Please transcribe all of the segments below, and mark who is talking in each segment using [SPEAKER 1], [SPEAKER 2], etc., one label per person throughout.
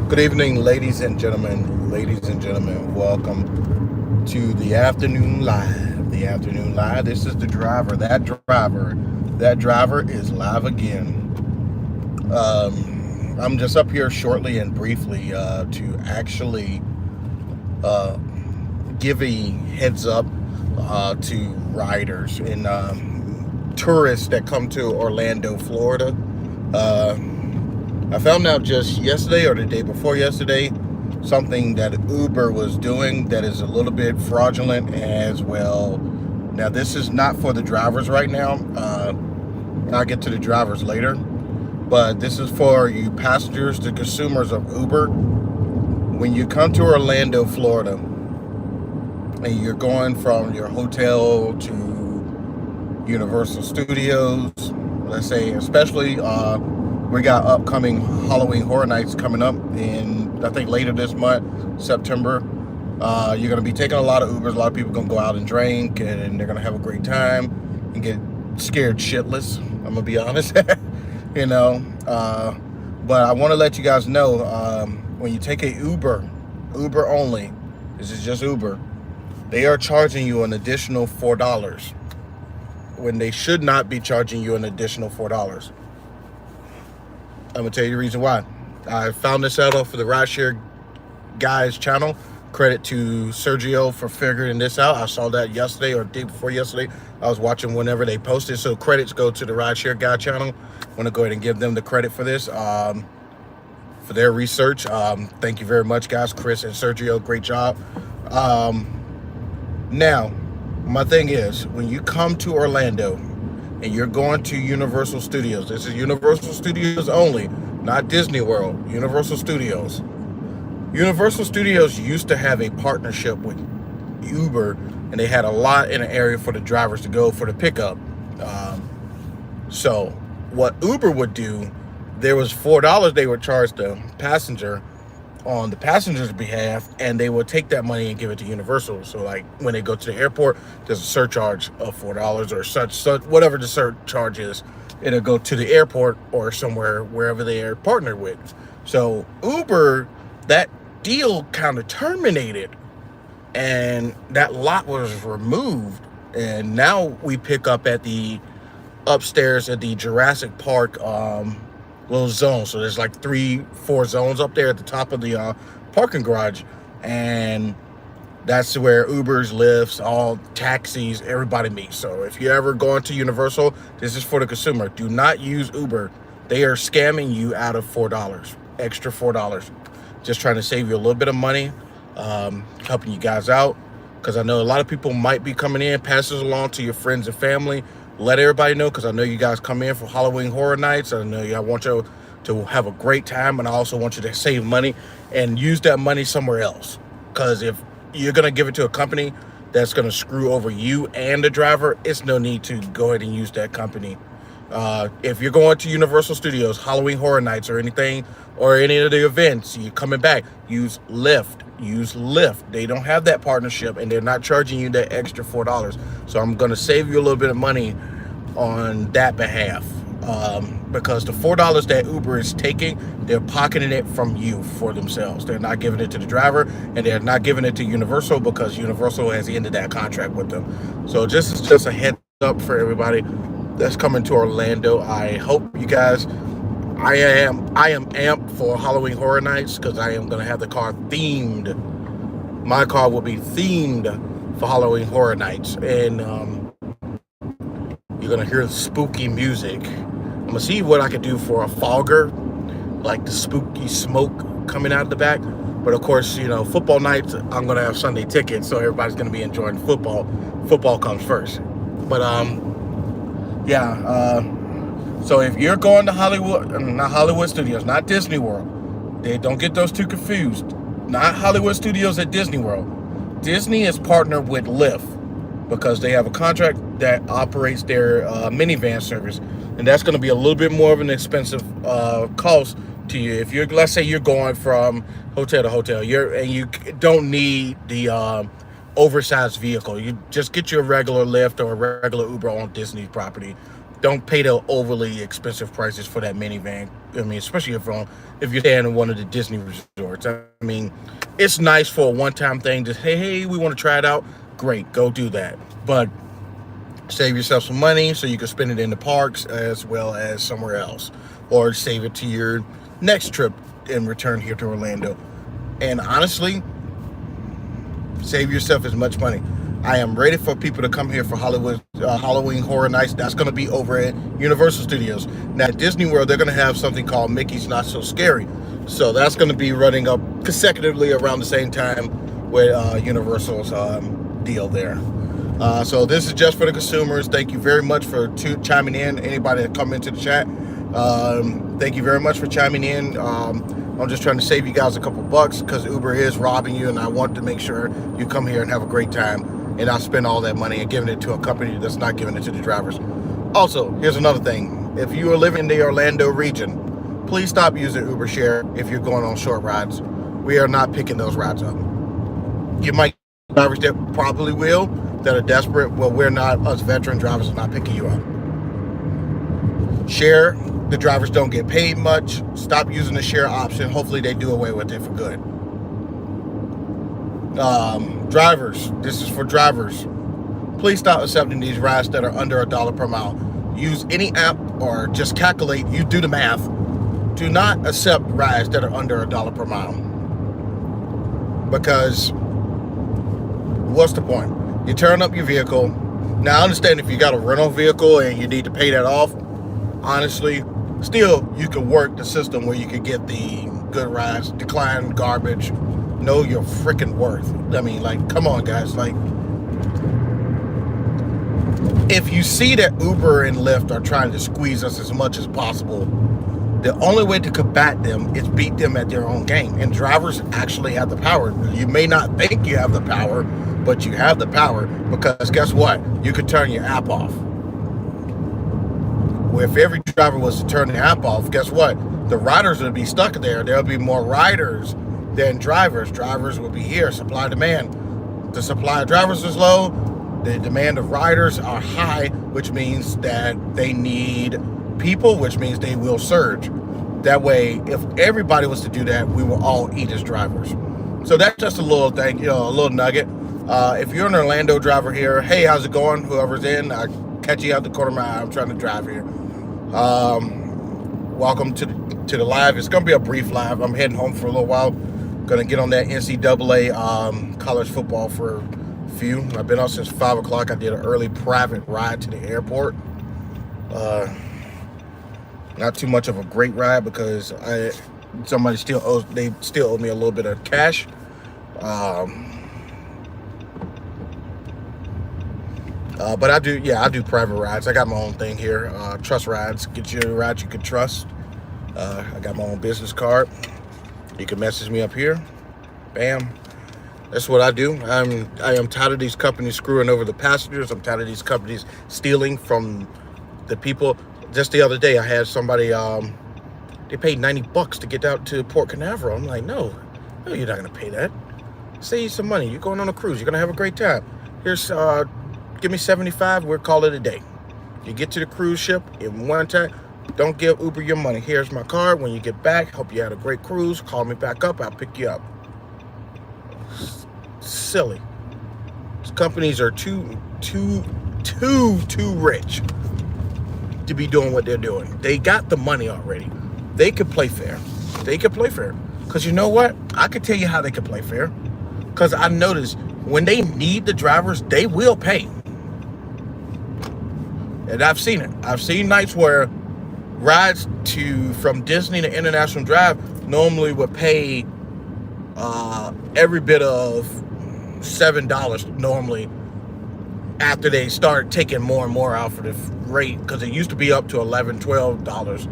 [SPEAKER 1] Good evening, ladies and gentlemen. Ladies and gentlemen, welcome to the afternoon live. The afternoon live. This is the driver. That driver is live again. I'm just up here shortly and briefly to actually uh, give a heads up to riders and tourists that come to Orlando, Florida. Uh, I found out just yesterday or the day before yesterday something that Uber was doing that is a little bit fraudulent as well. Now, this is not for the drivers right now. I'll get to the drivers later. But this is for you passengers, the consumers of Uber. When you come to Orlando, Florida, and you're going from your hotel to Universal Studios, let's say, especially we got upcoming Halloween Horror Nights coming up in, I think, later this month, September. You're going to be taking a lot of Ubers. A lot of people are going to go out and drink, and they're going to have a great time and get scared shitless. I'm going to be honest. you know. But I want to let you guys know when you take a Uber only, this is just Uber, they are charging you an additional $4 when they should not be charging you an additional $4. I'm gonna tell you the reason why. I found this out off of the Rideshare Guys channel. Credit to Sergio for figuring this out. I saw that yesterday or the day before yesterday. I was watching whenever they posted. So credits go to the Rideshare Guy channel. I want to go ahead and give them the credit for this, for their research. Thank you very much, guys. Chris and Sergio, great job. Now, my thing is, when you come to Orlando and you're going to Universal Studios, this is Universal Studios only, not Disney World, Universal Studios. Universal Studios used to have a partnership with Uber, and they had a lot in the area for the drivers to go for the pickup. So what Uber would do, there was $4 they would charge the passenger on the passenger's behalf, and they would take that money and give it to Universal. So like when they go to the airport, there's a surcharge of $4 or such whatever the surcharge is. It'll go to the airport or somewhere wherever they are partnered with. So Uber, that deal kind of terminated, and that lot was removed, and now we pick up at the upstairs at the Jurassic Park little zone. So there's like 3-4 zones up there at the top of the parking garage, and that's where Ubers, Lyfts, all taxis, everybody meets. So if you're ever going to Universal, this is for the consumer. Do not use Uber. They are scamming you out of $4, extra $4. Just trying to save you a little bit of money, helping you guys out. Because I know a lot of people might be coming in, pass this along to your friends and family. Let everybody know, because I know you guys come in for Halloween Horror Nights. I know I want you to have a great time, and I also want you to save money and use that money somewhere else. Because if you're going to give it to a company that's going to screw over you and the driver, it's no need to go ahead and use that company. If you're going to Universal Studios, Halloween Horror Nights, or anything, or any of the events, you're coming back, use Lyft. Use Lyft. They don't have that partnership, and they're not charging you that extra $4. So I'm going to save you a little bit of money on that behalf, because the $4 that Uber is taking, they're pocketing it from you for themselves. They're not giving it to the driver, and they're not giving it to Universal, because Universal has ended that contract with them. So this is just a heads up for everybody that's coming to Orlando. I hope you guys, I am amped for Halloween Horror Nights, because I am going to have the car themed. My car will be themed for Halloween Horror Nights, and you're going to hear the spooky music. I'm going to see what I can do for a fogger, like the spooky smoke coming out of the back. But of course, football nights, I'm going to have Sunday tickets, so everybody's going to be enjoying football. Football comes first. But so if you're going to not Hollywood Studios, not Disney World, they don't get those two confused. Not Hollywood Studios at Disney World. Disney is partnered with Lyft, because they have a contract that operates their minivan service, and that's going to be a little bit more of an expensive cost to you. If let's say you're going from hotel to hotel, and you don't need the oversized vehicle, you just get your regular Lyft or a regular Uber on Disney property. don't pay the overly expensive prices for that minivan. I mean, especially if you're staying in one of the Disney resorts. I mean, it's nice for a one-time thing. Just hey, we want to try it out. Great, go do that. But save yourself some money so you can spend it in the parks as well as somewhere else, or save it to your next trip and return here to Orlando. And honestly, save yourself as much money. I am ready for people to come here for Halloween Horror Nights. That's going to be over at Universal Studios. Now, at Disney World, they're going to have something called Mickey's Not So Scary. So that's going to be running up consecutively around the same time with Universal's deal there. So this is just for the consumers. Thank you very much for chiming in. Anybody that come into the chat, thank you very much for chiming in. I'm just trying to save you guys a couple bucks because Uber is robbing you, and I want to make sure you come here and have a great time and not spend all that money and giving it to a company that's not giving it to the drivers. Also, here's another thing. If you are living in the Orlando region, please stop using Uber Share if you're going on short rides. We are not picking those rides up. You might get drivers that probably will, that are desperate. Well, we're not, us veteran drivers are not picking you up. Share, the drivers don't get paid much. Stop using the share option. Hopefully they do away with it for good. Drivers, this is for drivers. Please stop accepting these rides that are under $1 per mile. Use any app or just calculate, you do the math. Do not accept rides that are under $1 per mile. Because what's the point? You turn up your vehicle. Now I understand if you got a rental vehicle and you need to pay that off, honestly, still you can work the system where you could get the good rides, decline garbage, know your freaking worth. I mean, like, come on guys, like, if you see that Uber and Lyft are trying to squeeze us as much as possible, the only way to combat them is beat them at their own game. And drivers actually have the power. You may not think you have the power, but you have the power, because guess what? You could turn your app off. Well, if every driver was to turn the app off, guess what? The riders would be stuck there. There'll be more riders than drivers. Drivers will be here, supply demand. The supply of drivers is low, the demand of riders are high, which means that they need people, which means they will surge. That way, if everybody was to do that, we will all eat as drivers. So that's just a little thing, a little nugget. If you're an Orlando driver here, hey, how's it going? Whoever's in, I catch you out the corner of my eye. I'm trying to drive here. Welcome to the live. It's gonna be a brief live. I'm heading home for a little while. Gonna get on that NCAA college football for a few. I've been out since 5 o'clock. I did an early private ride to the airport. Not too much of a great ride because somebody still owe me a little bit of cash. But I do private rides. I got my own thing here. Trust rides, get you a ride you can trust. I got my own business card. You can message me up here. Bam. That's what I do. I am tired of these companies screwing over the passengers. I'm tired of these companies stealing from the people. Just the other day, I had somebody, they paid $90 to get out to Port Canaveral. I'm like, no, you're not going to pay that. Save some money. You're going on a cruise. You're going to have a great time. Here's, give me $75. We'll call it a day. You get to the cruise ship in one time. Don't give Uber your money. Here's my card. When you get back, hope you had a great cruise. Call me back up. I'll pick you up. Silly. These companies are too rich to be doing what they're doing. They got the money already. They could play fair. Because you know what? I could tell you how they could play fair. Because I noticed when they need the drivers, they will pay. And I've seen it. I've seen nights where rides from Disney to International Drive normally would pay every bit of $7 normally after they start taking more and more out for the rate, because it used to be up to $11, $12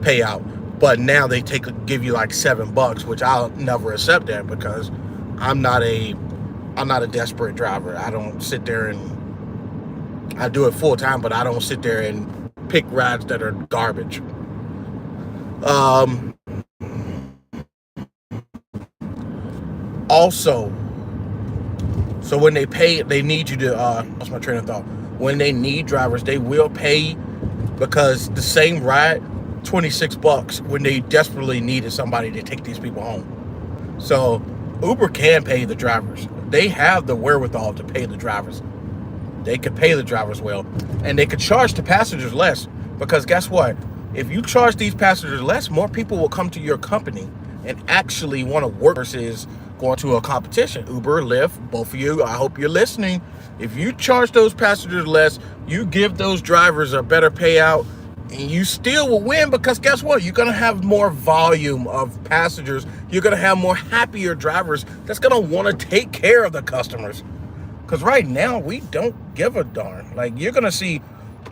[SPEAKER 1] payout, but now they give you like $7, which I'll never accept that, because I'm not a desperate driver. I don't sit there and I do it full time, but I don't sit there and pick rides that are garbage. Also, so when they pay, they need you to, lost my train of thought. When they need drivers, they will pay because the same ride, $26 when they desperately needed somebody to take these people home. So Uber can pay the drivers. They have the wherewithal to pay the drivers. They could pay the drivers well, and they could charge the passengers less, because guess what? If you charge these passengers less, more people will come to your company and actually want to work versus going to a competition. Uber, Lyft, both of you, I hope you're listening. If you charge those passengers less, you give those drivers a better payout, and you still will win, because guess what? You're going to have more volume of passengers. You're going to have more happier drivers that's going to want to take care of the customers. Because right now, we don't give a darn. Like, you're going to see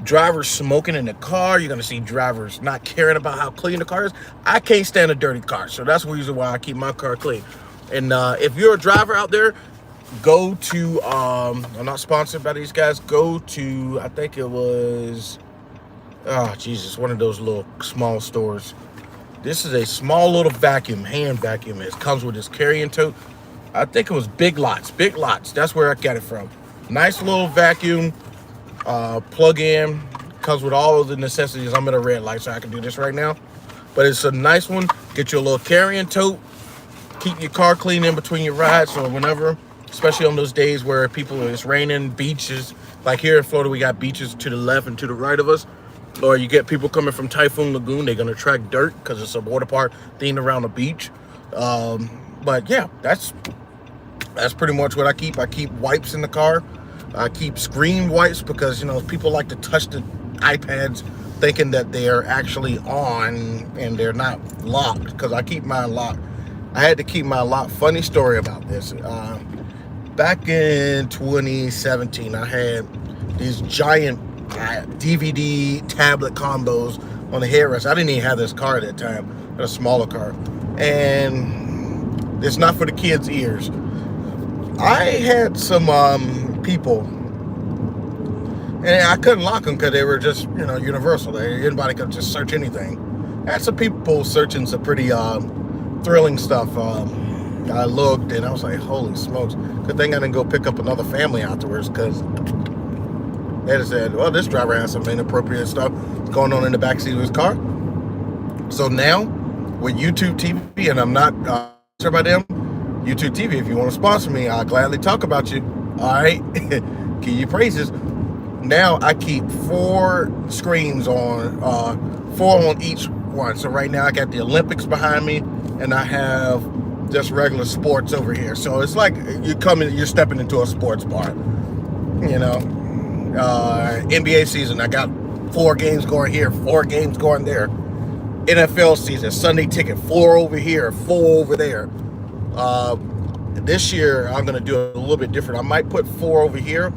[SPEAKER 1] drivers smoking in the car. You're going to see drivers not caring about how clean the car is. I can't stand a dirty car. So that's the reason why I keep my car clean. And if you're a driver out there, go to, I'm not sponsored by these guys. Go to, I think it was, oh, Jesus, one of those little small stores. This is a small little vacuum, hand vacuum. It comes with this carrying tote. I think it was Big Lots. Big Lots. That's where I got it from. Nice little vacuum. Plug in. Comes with all of the necessities. I'm at a red light, so I can do this right now. But it's a nice one. Get your little carrying tote. Keep your car clean in between your rides or whenever. Especially on those days where it's raining, beaches. Like here in Florida, we got beaches to the left and to the right of us. Or you get people coming from Typhoon Lagoon. They're going to track dirt because it's a water park themed around the beach. But yeah, that's pretty much what I keep. I keep wipes in the car. I keep screen wipes because, people like to touch the iPads thinking that they're actually on and they're not locked, because I keep mine locked. I had to keep mine locked. Funny story about this. Back in 2017, I had these giant DVD tablet combos on the headrest. I didn't even have this car at that time, a smaller car. And it's not for the kids' ears. I had some people, and I couldn't lock them because they were just, universal. Anybody could just search anything. I had some people searching some pretty thrilling stuff. I looked and I was like, holy smokes. Good thing I didn't go pick up another family afterwards, because they just said, well, this driver has some inappropriate stuff going on in the backseat of his car. So now, with YouTube TV, and I'm not sure by them, YouTube TV, if you want to sponsor me, I'll gladly talk about you. All right? Give you praises. Now I keep 4 screens on, 4 on each one. So right now I got the Olympics behind me, and I have just regular sports over here. So it's like you're stepping into a sports bar. NBA season, I got 4 games going here, 4 games going there. NFL season, Sunday ticket, 4 over here, 4 over there. This year I'm gonna do it a little bit different. I might put 4 over here,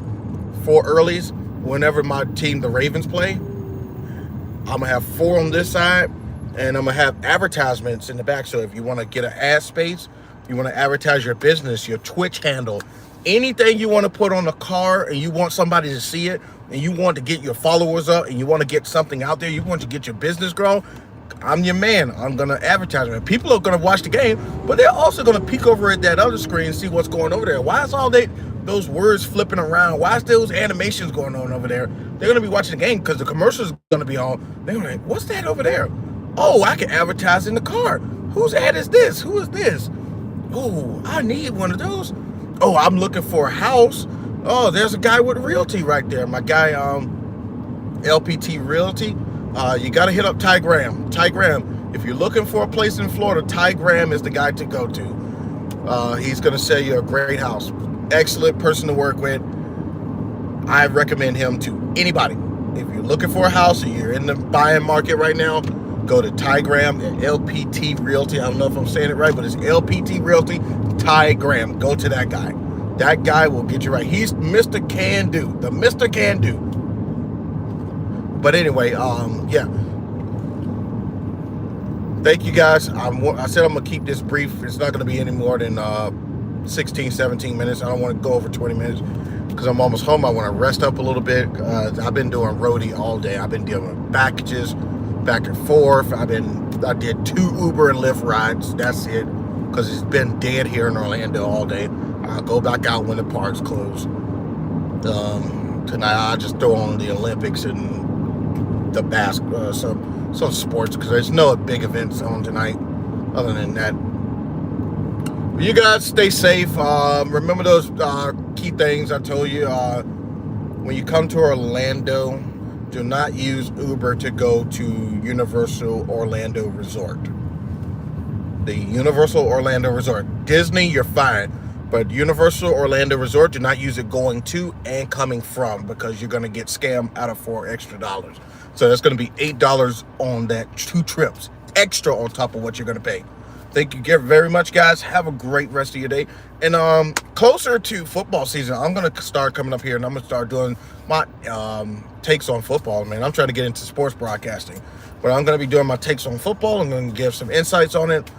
[SPEAKER 1] 4 earlies whenever my team, the Ravens, play. I'm gonna have 4 on this side, and I'm gonna have advertisements in the back. So if you want to get an ad space, you want to advertise your business, your Twitch handle, anything you want to put on a car, and you want somebody to see it, and you want to get your followers up, and you want to get something out there, you want to get your business grown, I'm your man. I'm going to advertise it. People are going to watch the game, but they're also going to peek over at that other screen and see what's going over there. Why is all those words flipping around? Why is those animations going on over there? They're going to be watching the game because the commercial's going to be on. They're going to be like, what's that over there? Oh, I can advertise in the car. Whose ad is this? Who is this? Oh, I need one of those. Oh, I'm looking for a house. Oh, there's a guy with Realty right there. My guy, LPT Realty. You got to hit up Ty Graham. Ty Graham, if you're looking for a place in Florida, Ty Graham is the guy to go to. He's going to sell you a great house. Excellent person to work with. I recommend him to anybody. If you're looking for a house or you're in the buying market right now, go to Ty Graham at LPT Realty. I don't know if I'm saying it right, but it's LPT Realty, Ty Graham. Go to that guy. That guy will get you right. He's Mr. Can Do. The Mr. Can Do. But anyway, yeah. Thank you guys. I said I'm going to keep this brief. It's not going to be any more than 16, 17 minutes. I don't want to go over 20 minutes because I'm almost home. I want to rest up a little bit. I've been doing roadie all day. I've been dealing with packages back and forth. I did 2 Uber and Lyft rides. That's it, because it's been dead here in Orlando all day. I'll go back out when the parks close. Tonight I'll just throw on the Olympics and the some sports because there's no big events on tonight. Other than that, you guys stay safe. Remember those key things I told you. When you come to Orlando, do not use Uber to go to Universal Orlando Resort. The Universal Orlando Resort. Disney, you're fine. But Universal Orlando Resort, do not use it going to and coming from because you're going to get scammed out of $4 extra. So that's going to be $8 on that 2 trips extra on top of what you're going to pay. Thank you very much, guys. Have a great rest of your day. And closer to football season, I'm going to start coming up here and I'm going to start doing my takes on football, man. I'm trying to get into sports broadcasting. But I'm going to be doing my takes on football. I'm going to give some insights on it,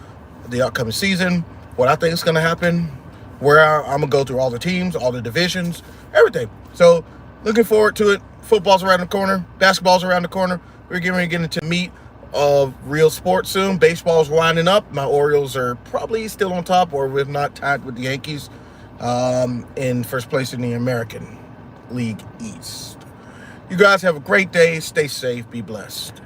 [SPEAKER 1] the upcoming season, what I think is going to happen, where I'm going to go through all the teams, all the divisions, everything. So looking forward to it. Football's around the corner. Basketball's around the corner. We're getting ready to get into meat of real sports soon. Baseball's winding up. My Orioles are probably still on top, or if not tied with the Yankees, in first place in the American League East. You guys have a great day. Stay safe. Be blessed.